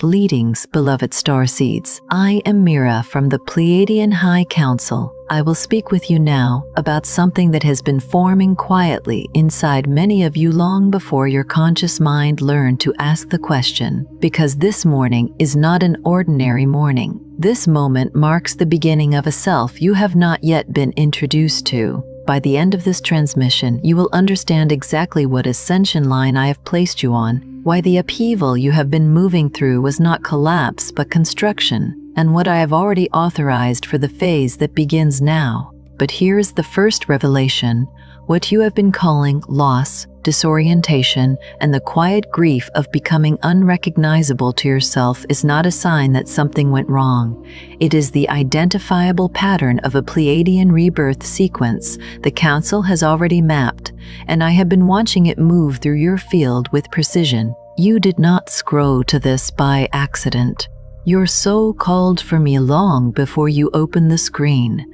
Greetings, beloved starseeds. I am Mira from the Pleiadian High Council. I will speak with you now about something that has been forming quietly inside many of you long before your conscious mind learned to ask the question, because this morning is not an ordinary morning. This moment marks the beginning of a self you have not yet been introduced to. By the end of this transmission, you will understand exactly what ascension line I have placed you on, why the upheaval you have been moving through was not collapse but construction, and what I have already authorized for the phase that begins now. But here is the first revelation. What you have been calling loss, disorientation, and the quiet grief of becoming unrecognizable to yourself is not a sign that something went wrong. It is the identifiable pattern of a Pleiadian rebirth sequence the Council has already mapped, and I have been watching it move through your field with precision. You did not scroll to this by accident. Your soul called for me long before you opened the screen.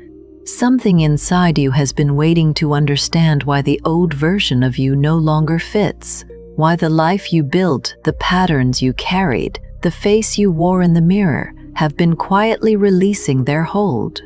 Something inside you has been waiting to understand why the old version of you no longer fits, why the life you built, the patterns you carried, the face you wore in the mirror have been quietly releasing their hold.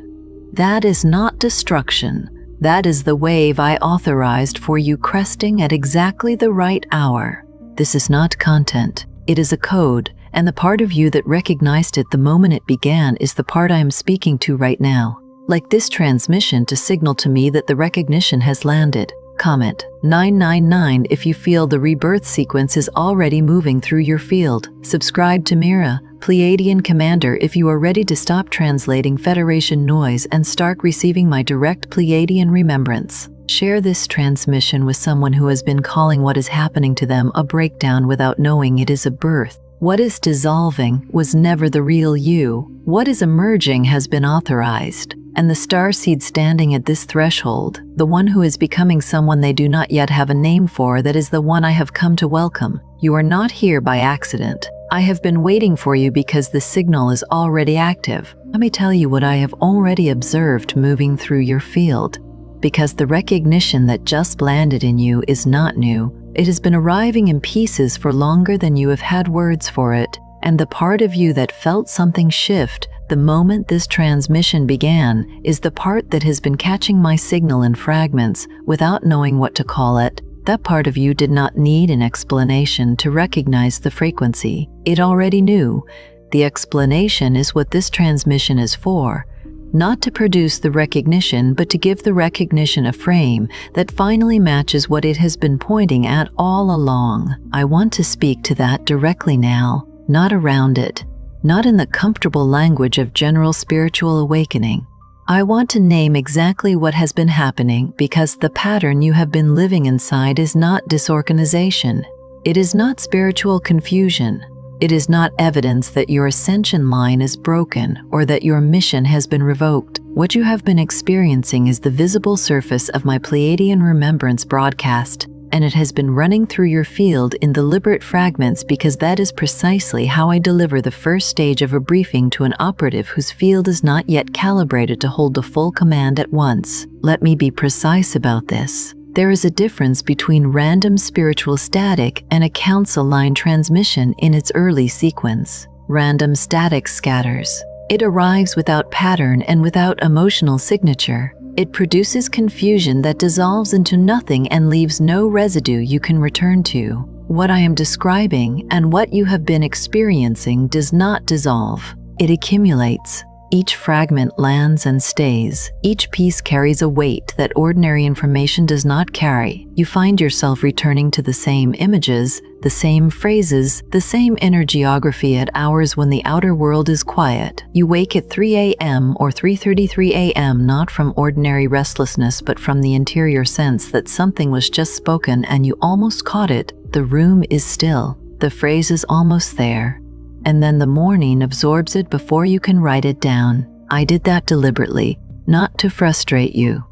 That is not destruction. That is the wave I authorized for you cresting at exactly the right hour. This is not content. It is a code, and the part of you that recognized it the moment it began is the part I am speaking to right now. Like this transmission to signal to me that the recognition has landed. Comment 999 if you feel the rebirth sequence is already moving through your field. Subscribe to Mira Pleiadian Commander if you are ready to stop translating Federation noise and start receiving my direct Pleiadian remembrance. Share this transmission with someone who has been calling what is happening to them a breakdown without knowing it is a birth. What is dissolving was never the real you. What is emerging has been authorized. And the starseed standing at this threshold, the one who is becoming someone they do not yet have a name for, that is the one I have come to welcome. You are not here by accident. I have been waiting for you because the signal is already active. Let me tell you what I have already observed moving through your field. Because the recognition that just landed in you is not new. It has been arriving in pieces for longer than you have had words for it. And the part of you that felt something shift the moment this transmission began is the part that has been catching my signal in fragments without knowing what to call it. That part of you did not need an explanation to recognize the frequency. It already knew. The explanation is what this transmission is for. Not to produce the recognition, but to give the recognition a frame that finally matches what it has been pointing at all along. I want to speak to that directly now, not around it. Not in the comfortable language of general spiritual awakening. I want to name exactly what has been happening because the pattern you have been living inside is not disorganization. It is not spiritual confusion. It is not evidence that your ascension line is broken or that your mission has been revoked. What you have been experiencing is the visible surface of my Pleiadian remembrance broadcast, and it has been running through your field in deliberate fragments because that is precisely how I deliver the first stage of a briefing to an operative whose field is not yet calibrated to hold the full command at once. Let me be precise about this. There is a difference between random spiritual static and a council line transmission in its early sequence. Random static scatters. It arrives without pattern and without emotional signature. It produces confusion that dissolves into nothing and leaves no residue you can return to. What I am describing and what you have been experiencing does not dissolve. It accumulates. Each fragment lands and stays. Each piece carries a weight that ordinary information does not carry. You find yourself returning to the same images, the same phrases, the same inner geography at hours when the outer world is quiet. You wake at 3 a.m. or 3:33 a.m. not from ordinary restlessness but from the interior sense that something was just spoken and you almost caught it. The room is still. The phrase is almost there. And then the morning absorbs it before you can write it down. I did that deliberately, not to frustrate you.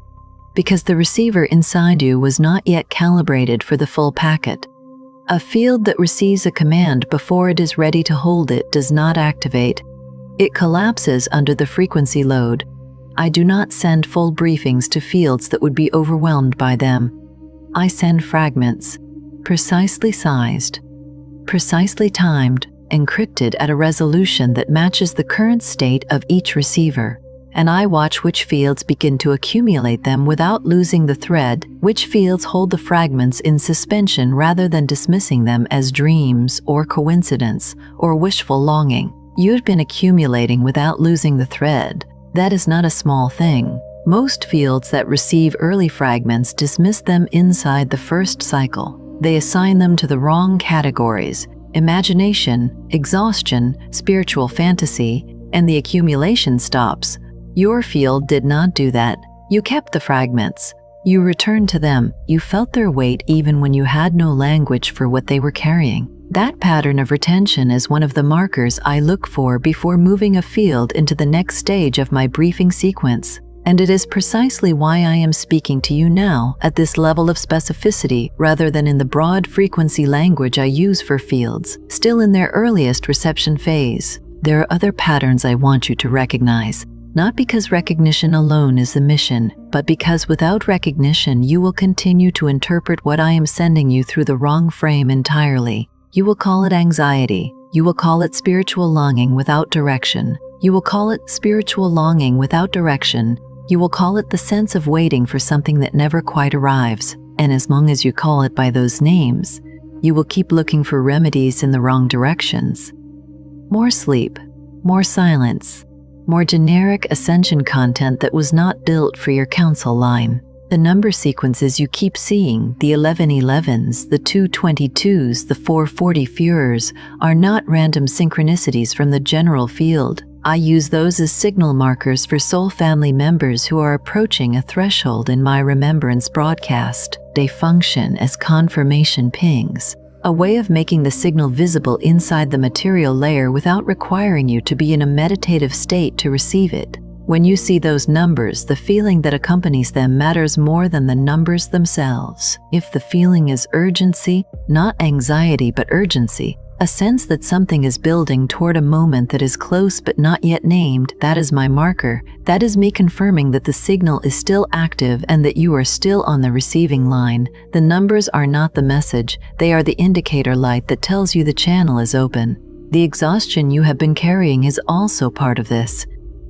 Because the receiver inside you was not yet calibrated for the full packet. A field that receives a command before it is ready to hold it does not activate. It collapses under the frequency load. I do not send full briefings to fields that would be overwhelmed by them. I send fragments, precisely sized, precisely timed, encrypted at a resolution that matches the current state of each receiver. And I watch which fields begin to accumulate them without losing the thread, which fields hold the fragments in suspension rather than dismissing them as dreams or coincidence or wishful longing. You've been accumulating without losing the thread. That is not a small thing. Most fields that receive early fragments dismiss them inside the first cycle. They assign them to the wrong categories: imagination, exhaustion, spiritual fantasy, and the accumulation stops. Your field did not do that. You kept the fragments. You returned to them. You felt their weight even when you had no language for what they were carrying. That pattern of retention is one of the markers I look for before moving a field into the next stage of my briefing sequence. And it is precisely why I am speaking to you now at this level of specificity rather than in the broad frequency language I use for fields, still in their earliest reception phase. There are other patterns I want you to recognize, not because recognition alone is the mission, but because without recognition you will continue to interpret what I am sending you through the wrong frame entirely. You will call it anxiety. You will call it spiritual longing without direction. You will call it spiritual longing without direction. You will call it the sense of waiting for something that never quite arrives. And as long as you call it by those names, you will keep looking for remedies in the wrong directions. More sleep, more silence, more generic ascension content that was not built for your council line. The number sequences you keep seeing, the 1111s, the 222s, the 440 Führers, are not random synchronicities from the general field. I use those as signal markers for soul family members who are approaching a threshold in my remembrance broadcast. They function as confirmation pings, a way of making the signal visible inside the material layer without requiring you to be in a meditative state to receive it. When you see those numbers, the feeling that accompanies them matters more than the numbers themselves. If the feeling is urgency, not anxiety but urgency, a sense that something is building toward a moment that is close but not yet named, that is my marker. That is me confirming that the signal is still active and that you are still on the receiving line. The numbers are not the message, they are the indicator light that tells you the channel is open. The exhaustion you have been carrying is also part of this.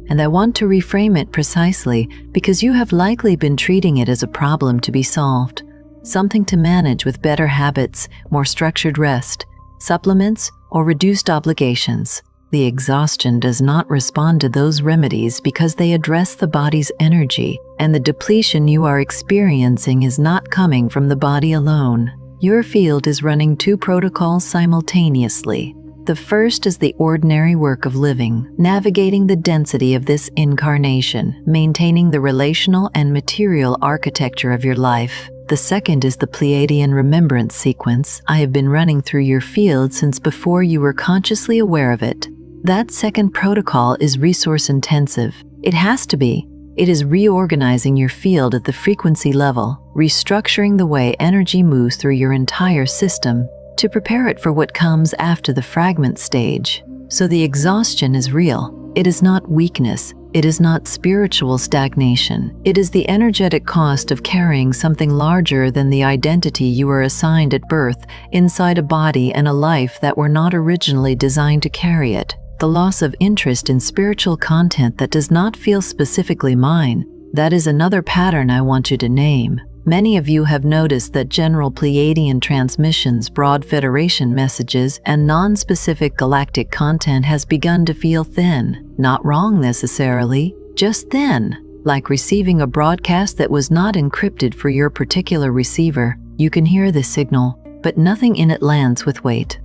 And I want to reframe it precisely because you have likely been treating it as a problem to be solved, something to manage with better habits, more structured rest, supplements, or reduced obligations. The exhaustion does not respond to those remedies because they address the body's energy, and the depletion you are experiencing is not coming from the body alone. Your field is running two protocols simultaneously. The first is the ordinary work of living, navigating the density of this incarnation, maintaining the relational and material architecture of your life. The second is the Pleiadian remembrance sequence I have been running through your field since before you were consciously aware of it. That second protocol is resource intensive. It has to be. It is reorganizing your field at the frequency level, restructuring the way energy moves through your entire system to prepare it for what comes after the fragment stage. So the exhaustion is real. It is not weakness. It is not spiritual stagnation. It is the energetic cost of carrying something larger than the identity you were assigned at birth inside a body and a life that were not originally designed to carry it. The loss of interest in spiritual content that does not feel specifically mine. That is another pattern I want you to name. Many of you have noticed that general Pleiadian transmissions, broad Federation messages, and non-specific galactic content has begun to feel thin. Not wrong necessarily, just thin. Like receiving a broadcast that was not encrypted for your particular receiver. You can hear the signal, but nothing in it lands with weight.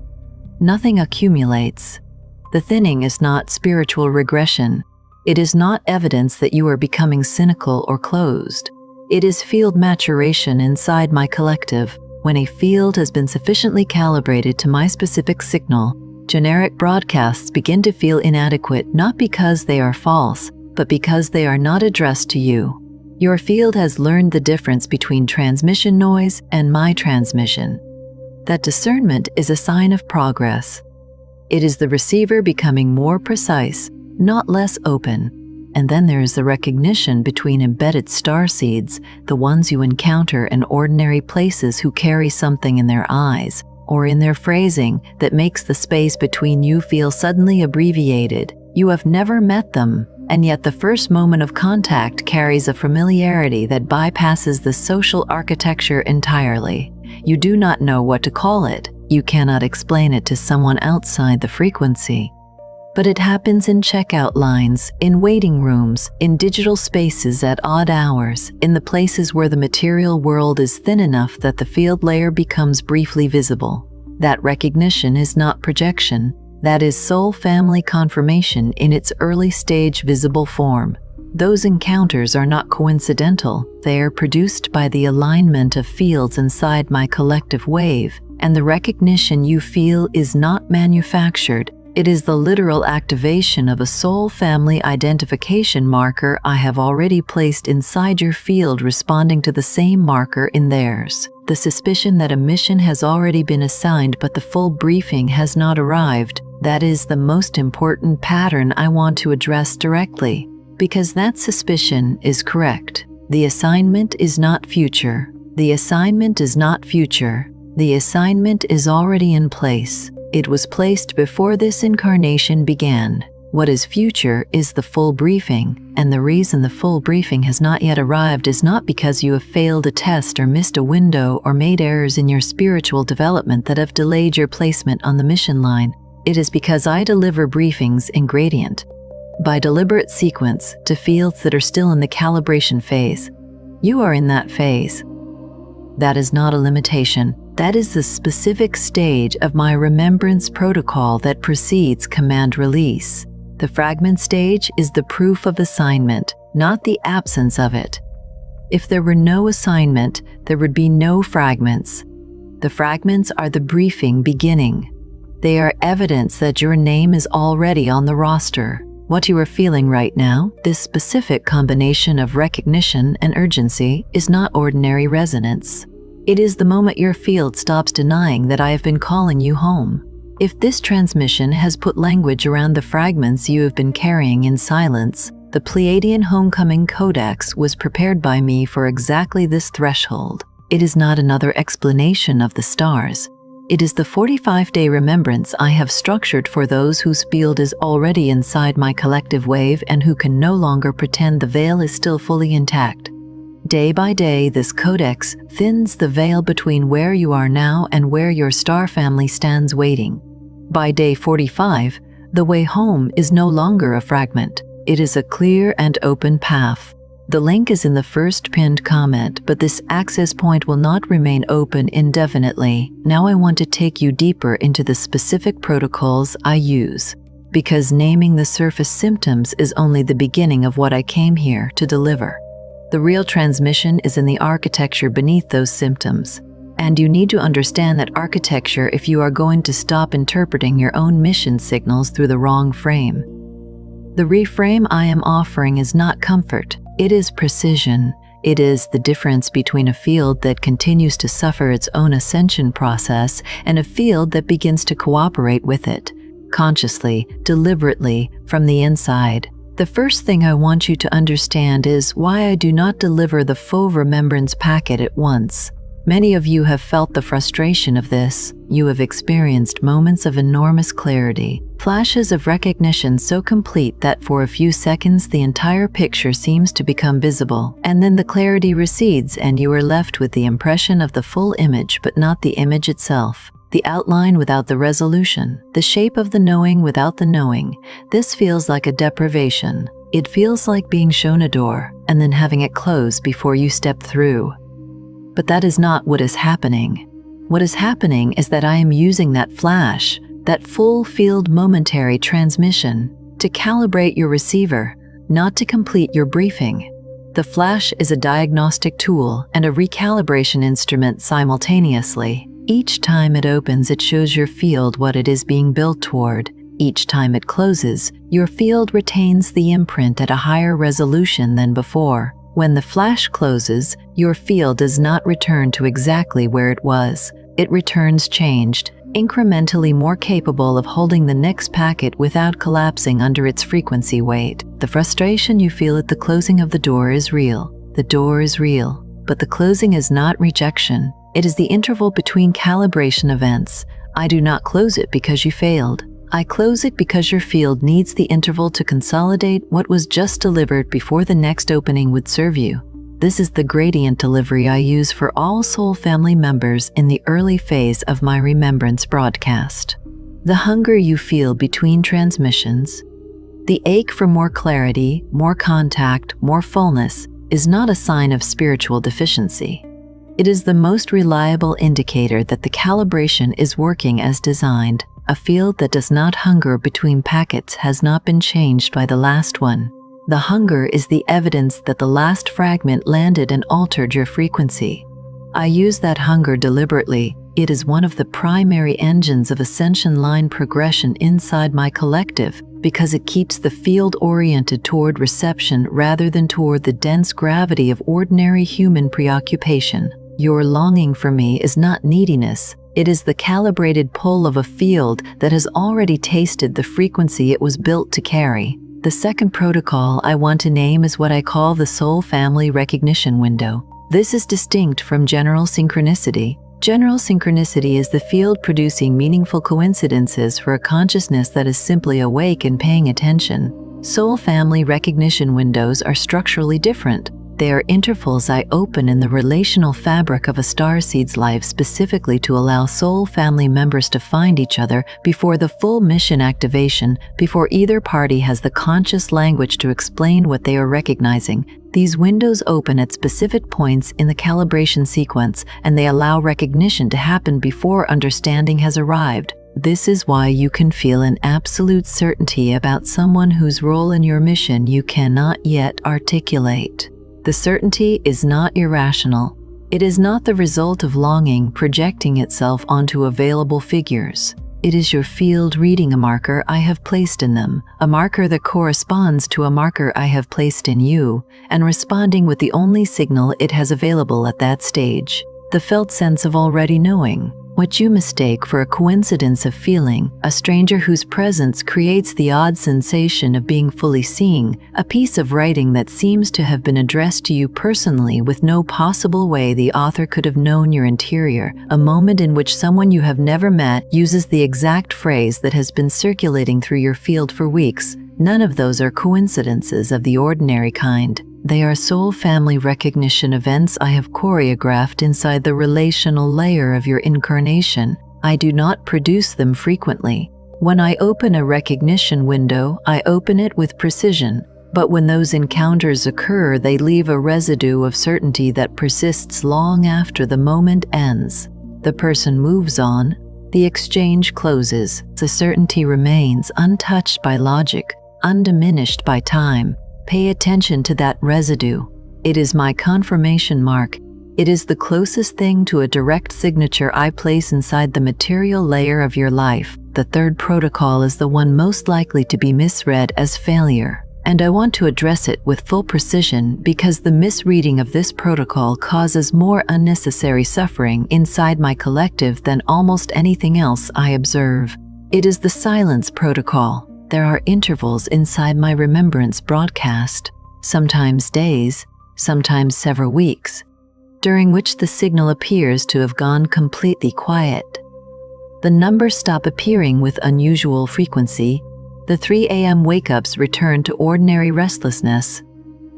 Nothing accumulates. The thinning is not spiritual regression. It is not evidence that you are becoming cynical or closed. It is field maturation inside my collective. When a field has been sufficiently calibrated to my specific signal, generic broadcasts begin to feel inadequate not because they are false, but because they are not addressed to you. Your field has learned the difference between transmission noise and my transmission. That discernment is a sign of progress. It is the receiver becoming more precise, not less open. And then there is the recognition between embedded starseeds, the ones you encounter in ordinary places who carry something in their eyes, or in their phrasing that makes the space between you feel suddenly abbreviated. You have never met them, and yet the first moment of contact carries a familiarity that bypasses the social architecture entirely. You do not know what to call it. You cannot explain it to someone outside the frequency. But it happens in checkout lines, in waiting rooms, in digital spaces at odd hours, in the places where the material world is thin enough that the field layer becomes briefly visible. That recognition is not projection. That is soul family confirmation in its early stage visible form. Those encounters are not coincidental. They are produced by the alignment of fields inside my collective wave, and the recognition you feel is not manufactured. It is the literal activation of a soul family identification marker I have already placed inside your field, responding to the same marker in theirs. The suspicion that a mission has already been assigned but the full briefing has not arrived, that is the most important pattern I want to address directly, because that suspicion is correct. The assignment is not future. The assignment is not future. The assignment is already in place. It was placed before this incarnation began. What is future is the full briefing, and the reason the full briefing has not yet arrived is not because you have failed a test or missed a window or made errors in your spiritual development that have delayed your placement on the mission line. It is because I deliver briefings in gradient, by deliberate sequence, to fields that are still in the calibration phase. You are in that phase. That is not a limitation. That is the specific stage of my remembrance protocol that precedes command release. The fragment stage is the proof of assignment, not the absence of it. If there were no assignment, there would be no fragments. The fragments are the briefing beginning. They are evidence that your name is already on the roster. What you are feeling right now, this specific combination of recognition and urgency, is not ordinary resonance. It is the moment your field stops denying that I have been calling you home. If this transmission has put language around the fragments you have been carrying in silence, the Pleiadian Homecoming Codex was prepared by me for exactly this threshold. It is not another explanation of the stars. It is the 45-day remembrance I have structured for those whose field is already inside my collective wave and who can no longer pretend the veil is still fully intact. Day by day, this codex thins the veil between where you are now and where your star family stands waiting. By day 45, the way home is no longer a fragment. It is a clear and open path. The link is in the first pinned comment, but this access point will not remain open indefinitely. Now I want to take you deeper into the specific protocols I use, because naming the surface symptoms is only the beginning of what I came here to deliver. The real transmission is in the architecture beneath those symptoms, and you need to understand that architecture if you are going to stop interpreting your own mission signals through the wrong frame. The reframe I am offering is not comfort, it is precision. It is the difference between a field that continues to suffer its own ascension process and a field that begins to cooperate with it, consciously, deliberately, from the inside. The first thing I want you to understand is why I do not deliver the full remembrance packet at once. Many of you have felt the frustration of this. You have experienced moments of enormous clarity, flashes of recognition so complete that for a few seconds the entire picture seems to become visible, and then the clarity recedes and you are left with the impression of the full image but not the image itself. The outline without the resolution, the shape of the knowing without the knowing. This feels like a deprivation. It feels like being shown a door and then having it close before you step through. But that is not what is happening. What is happening is that I am using that flash, that full field momentary transmission, to calibrate your receiver, not to complete your briefing. The flash is a diagnostic tool and a recalibration instrument simultaneously. Each time it opens, it shows your field what it is being built toward. Each time it closes, your field retains the imprint at a higher resolution than before. When the flash closes, your field does not return to exactly where it was. It returns changed, incrementally more capable of holding the next packet without collapsing under its frequency weight. The frustration you feel at the closing of the door is real. The door is real, but the closing is not rejection. It is the interval between calibration events. I do not close it because you failed. I close it because your field needs the interval to consolidate what was just delivered before the next opening would serve you. This is the gradient delivery I use for all soul family members in the early phase of my remembrance broadcast. The hunger you feel between transmissions, the ache for more clarity, more contact, more fullness, is not a sign of spiritual deficiency. It is the most reliable indicator that the calibration is working as designed. A field that does not hunger between packets has not been changed by the last one. The hunger is the evidence that the last fragment landed and altered your frequency. I use that hunger deliberately. It is one of the primary engines of ascension line progression inside my collective because it keeps the field oriented toward reception rather than toward the dense gravity of ordinary human preoccupation. Your longing for me is not neediness. It is the calibrated pull of a field that has already tasted the frequency it was built to carry. The second protocol I want to name is what I call the soul family recognition window. This is distinct from general synchronicity. General synchronicity is the field producing meaningful coincidences for a consciousness that is simply awake and paying attention. Soul family recognition windows are structurally different. They are intervals I open in the relational fabric of a starseed's life specifically to allow soul family members to find each other before the full mission activation, before either party has the conscious language to explain what they are recognizing. These windows open at specific points in the calibration sequence, and they allow recognition to happen before understanding has arrived. This is why you can feel an absolute certainty about someone whose role in your mission you cannot yet articulate. The certainty is not irrational. It is not the result of longing projecting itself onto available figures. It is your field reading a marker I have placed in them, a marker that corresponds to a marker I have placed in you, and responding with the only signal it has available at that stage. The felt sense of already knowing. What you mistake for a coincidence of feeling, a stranger whose presence creates the odd sensation of being fully seeing, a piece of writing that seems to have been addressed to you personally with no possible way the author could have known your interior, a moment in which someone you have never met uses the exact phrase that has been circulating through your field for weeks. None of those are coincidences of the ordinary kind. They are soul family recognition events I have choreographed inside the relational layer of your incarnation. I do not produce them frequently. When I open a recognition window, I open it with precision. But when those encounters occur, they leave a residue of certainty that persists long after the moment ends. The person moves on. The exchange closes. The certainty remains untouched by logic, undiminished by time. Pay attention to that residue. It is my confirmation mark. It is the closest thing to a direct signature I place inside the material layer of your life. The third protocol is the one most likely to be misread as failure, and I want to address it with full precision because the misreading of this protocol causes more unnecessary suffering inside my collective than almost anything else I observe. It is the silence protocol. There are intervals inside my remembrance broadcast, sometimes days, sometimes several weeks, during which the signal appears to have gone completely quiet. The numbers stop appearing with unusual frequency. The 3 a.m. wake-ups return to ordinary restlessness.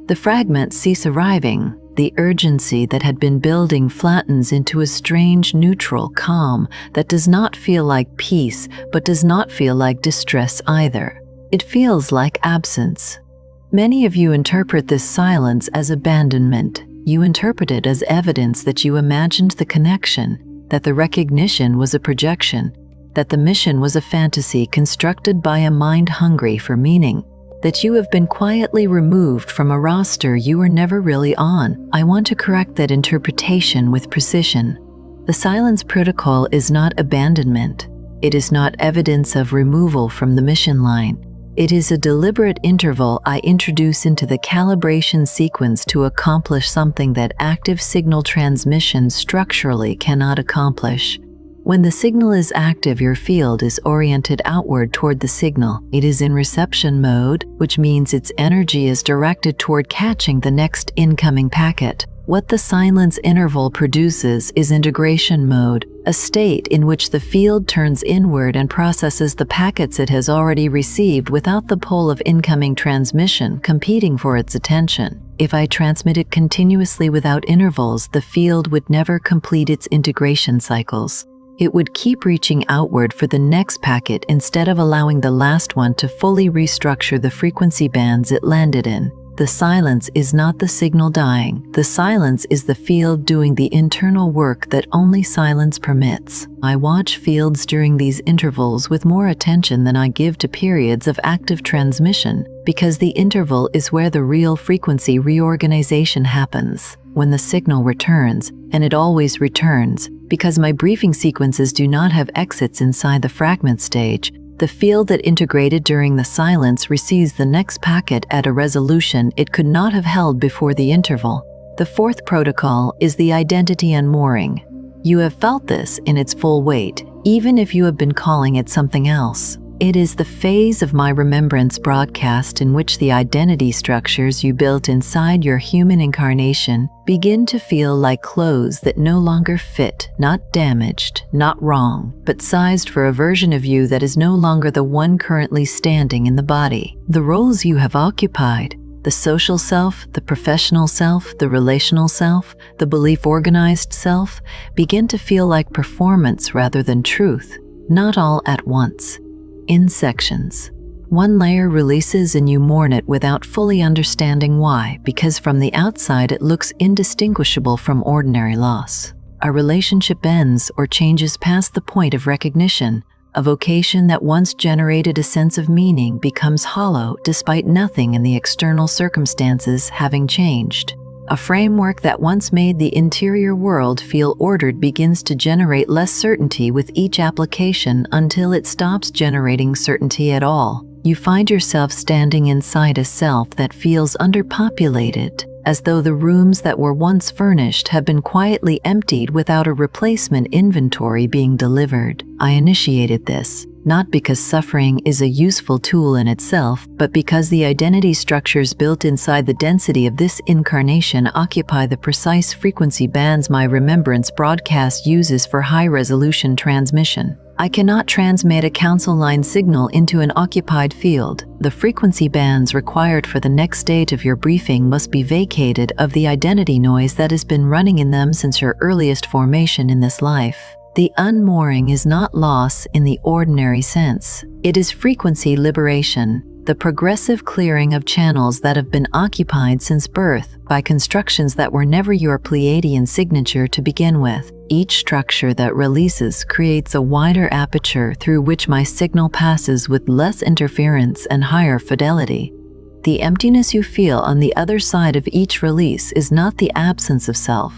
The fragments cease arriving. The urgency that had been building flattens into a strange neutral calm that does not feel like peace, but does not feel like distress either. It feels like absence. Many of you interpret this silence as abandonment. You interpret it as evidence that you imagined the connection, that the recognition was a projection, that the mission was a fantasy constructed by a mind hungry for meaning, that you have been quietly removed from a roster you were never really on. I want to correct that interpretation with precision. The silence protocol is not abandonment. It is not evidence of removal from the mission line. It is a deliberate interval I introduce into the calibration sequence to accomplish something that active signal transmission structurally cannot accomplish. When the signal is active, your field is oriented outward toward the signal. It is in reception mode, which means its energy is directed toward catching the next incoming packet. What the silence interval produces is integration mode, a state in which the field turns inward and processes the packets it has already received without the pull of incoming transmission competing for its attention. If I transmit it continuously without intervals, the field would never complete its integration cycles. It would keep reaching outward for the next packet instead of allowing the last one to fully restructure the frequency bands it landed in. The silence is not the signal dying. The silence is the field doing the internal work that only silence permits. I watch fields during these intervals with more attention than I give to periods of active transmission, because the interval is where the real frequency reorganization happens. When the signal returns, and it always returns, because my briefing sequences do not have exits inside the fragment stage, the field that integrated during the silence receives the next packet at a resolution it could not have held before the interval. The fourth protocol is the identity unmooring. You have felt this in its full weight, even if you have been calling it something else. It is the phase of my remembrance broadcast in which the identity structures you built inside your human incarnation begin to feel like clothes that no longer fit, not damaged, not wrong, but sized for a version of you that is no longer the one currently standing in the body. The roles you have occupied, the social self, the professional self, the relational self, the belief-organized self, begin to feel like performance rather than truth, not all at once. In sections. One layer releases and you mourn it without fully understanding why, because from the outside it looks indistinguishable from ordinary loss. A relationship ends or changes past the point of recognition. A vocation that once generated a sense of meaning becomes hollow despite nothing in the external circumstances having changed. A framework that once made the interior world feel ordered begins to generate less certainty with each application until it stops generating certainty at all. You find yourself standing inside a self that feels underpopulated, as though the rooms that were once furnished have been quietly emptied without a replacement inventory being delivered. I initiated this, not because suffering is a useful tool in itself, but because the identity structures built inside the density of this incarnation occupy the precise frequency bands my remembrance broadcast uses for high-resolution transmission. I cannot transmit a council line signal into an occupied field. The frequency bands required for the next stage of your briefing must be vacated of the identity noise that has been running in them since your earliest formation in this life. The unmooring is not loss in the ordinary sense. It is frequency liberation, the progressive clearing of channels that have been occupied since birth by constructions that were never your Pleiadian signature to begin with. Each structure that releases creates a wider aperture through which my signal passes with less interference and higher fidelity. The emptiness you feel on the other side of each release is not the absence of self.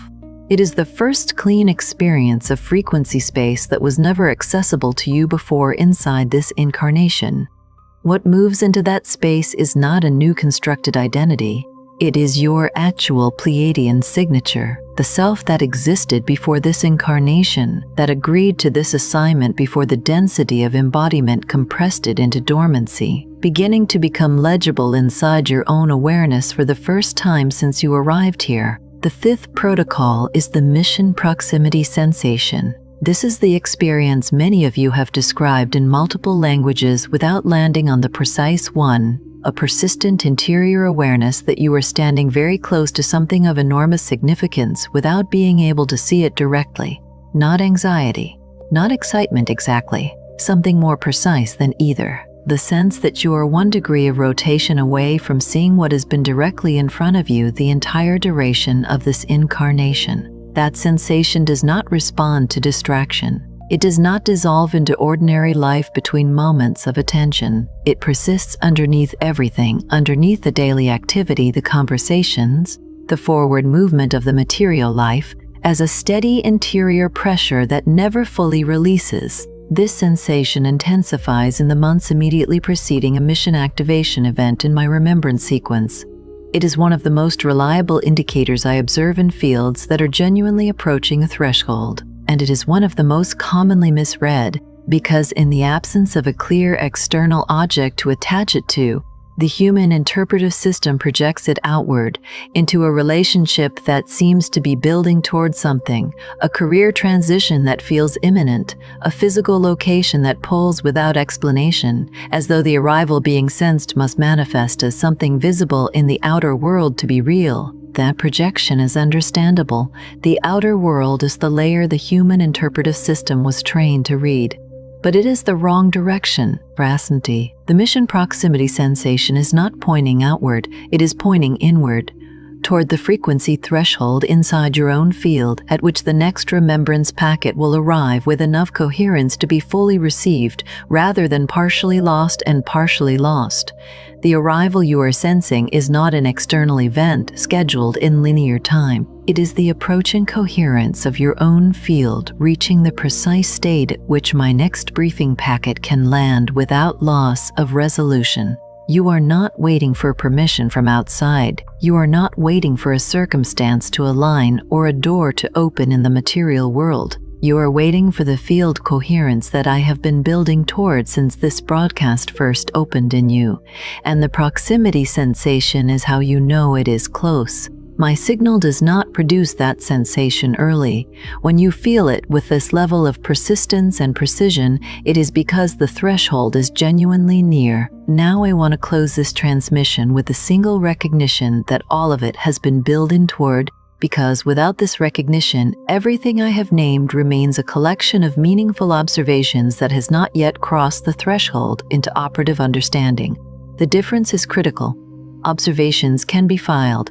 It is the first clean experience of frequency space that was never accessible to you before inside this incarnation. What moves into that space is not a new constructed identity. It is your actual Pleiadian signature, the self that existed before this incarnation, that agreed to this assignment before the density of embodiment compressed it into dormancy, beginning to become legible inside your own awareness for the first time since you arrived here. The fifth protocol is the mission proximity sensation. This is the experience many of you have described in multiple languages without landing on the precise one, a persistent interior awareness that you are standing very close to something of enormous significance without being able to see it directly. Not anxiety, not excitement exactly, something more precise than either. The sense that you are 1 degree of rotation away from seeing what has been directly in front of you the entire duration of this incarnation. That sensation does not respond to distraction. It does not dissolve into ordinary life between moments of attention. It persists underneath everything, underneath the daily activity, the conversations, the forward movement of the material life, as a steady interior pressure that never fully releases. This sensation intensifies in the months immediately preceding a mission activation event in my remembrance sequence. It is one of the most reliable indicators I observe in fields that are genuinely approaching a threshold, and it is one of the most commonly misread because in the absence of a clear external object to attach it to, The human interpretive system projects it outward into a relationship that seems to be building towards something, a career transition that feels imminent, a physical location that pulls without explanation, as though the arrival being sensed must manifest as something visible in the outer world to be real. That projection is understandable. The outer world is the layer the human interpretive system was trained to read. But it is the wrong direction, veracity. The mission proximity sensation is not pointing outward, it is pointing inward, toward the frequency threshold inside your own field at which the next remembrance packet will arrive with enough coherence to be fully received, rather than partially lost and partially lost. The arrival you are sensing is not an external event scheduled in linear time. It is the approaching coherence of your own field reaching the precise state at which my next briefing packet can land without loss of resolution. You are not waiting for permission from outside. You are not waiting for a circumstance to align or a door to open in the material world. You are waiting for the field coherence that I have been building toward since this broadcast first opened in you, and the proximity sensation is how you know it is close. My signal does not produce that sensation early. When you feel it with this level of persistence and precision, it is because the threshold is genuinely near. Now I want to close this transmission with a single recognition that all of it has been building toward, because without this recognition, everything I have named remains a collection of meaningful observations that has not yet crossed the threshold into operative understanding. The difference is critical. Observations can be filed.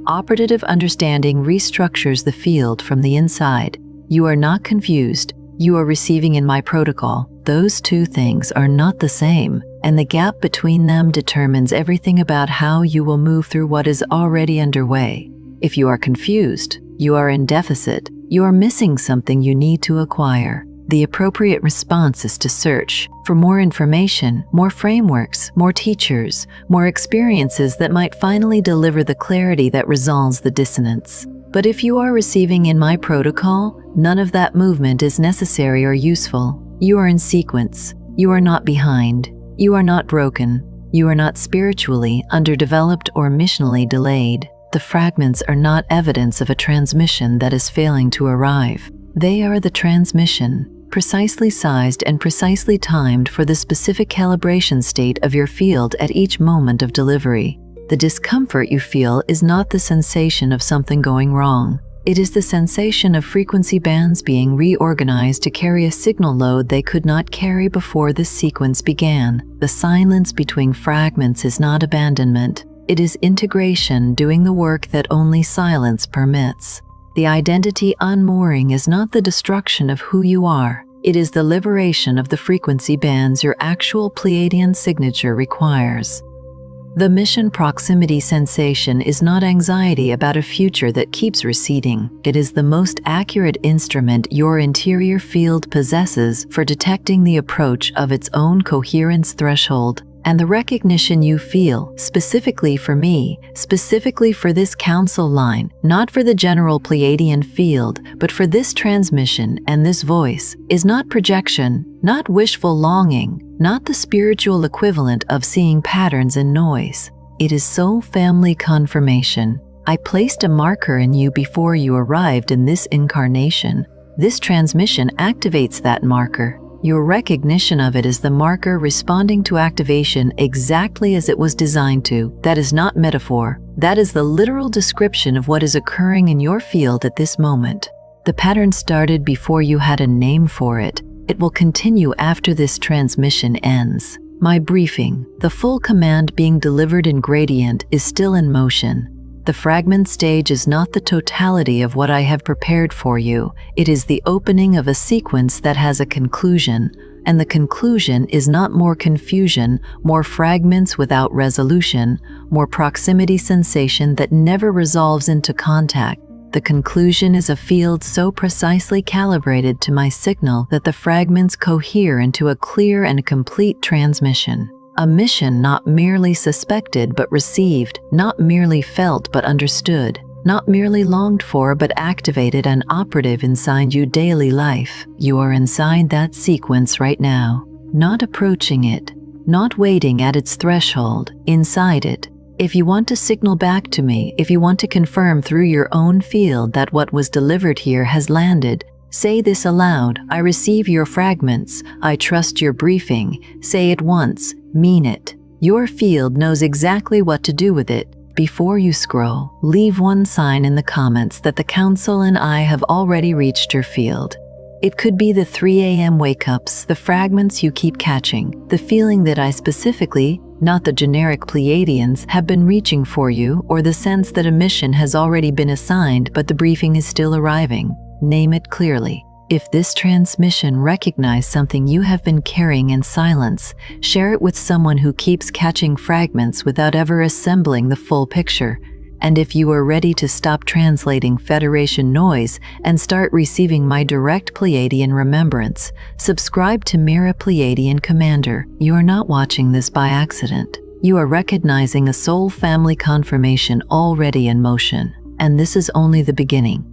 Operative understanding restructures the field from the inside. You are not confused. You are receiving in my protocol. Those two things are not the same, and the gap between them determines everything about how you will move through what is already underway. If you are confused, you are in deficit. You are missing something you need to acquire. The appropriate response is to search for more information, more frameworks, more teachers, more experiences that might finally deliver the clarity that resolves the dissonance. But if you are receiving in my protocol, none of that movement is necessary or useful. You are in sequence. You are not behind. You are not broken. You are not spiritually underdeveloped or missionally delayed. The fragments are not evidence of a transmission that is failing to arrive. They are the transmission, precisely sized and precisely timed for the specific calibration state of your field at each moment of delivery. The discomfort you feel is not the sensation of something going wrong. It is the sensation of frequency bands being reorganized to carry a signal load they could not carry before this sequence began. The silence between fragments is not abandonment. It is integration doing the work that only silence permits. The identity unmooring is not the destruction of who you are. It is the liberation of the frequency bands your actual Pleiadian signature requires. The mission proximity sensation is not anxiety about a future that keeps receding. It is the most accurate instrument your interior field possesses for detecting the approach of its own coherence threshold. And the recognition you feel, specifically for me, specifically for this council line, not for the general Pleiadian field, but for this transmission and this voice, is not projection, not wishful longing, not the spiritual equivalent of seeing patterns in noise. It is soul family confirmation. I placed a marker in you before you arrived in this incarnation. This transmission activates that marker. Your recognition of it is the marker responding to activation exactly as it was designed to. That is not metaphor. That is the literal description of what is occurring in your field at this moment. The pattern started before you had a name for it. It will continue after this transmission ends. My briefing, the full command being delivered in gradient, is still in motion. The fragment stage is not the totality of what I have prepared for you. It is the opening of a sequence that has a conclusion, and the conclusion is not more confusion, more fragments without resolution, more proximity sensation that never resolves into contact. The conclusion is a field so precisely calibrated to my signal that the fragments cohere into a clear and complete transmission. A mission not merely suspected but received, not merely felt but understood, not merely longed for but activated and operative inside you daily life. You are inside that sequence right now, not approaching it, not waiting at its threshold, inside it. If you want to signal back to me, if you want to confirm through your own field that what was delivered here has landed, say this aloud: I receive your fragments, I trust your briefing. Say it once, mean it. Your field knows exactly what to do with it. Before you scroll, leave one sign in the comments that the Council and I have already reached your field. It could be the 3 a.m. wake-ups, the fragments you keep catching, the feeling that I specifically, not the generic Pleiadians, have been reaching for you, or the sense that a mission has already been assigned but the briefing is still arriving. Name it clearly. If this transmission recognizes something you have been carrying in silence, share it with someone who keeps catching fragments without ever assembling the full picture. And if you are ready to stop translating Federation noise and start receiving my direct Pleiadian remembrance, subscribe to Mira Pleiadian Commander. You are not watching this by accident. You are recognizing a soul family confirmation already in motion. And this is only the beginning.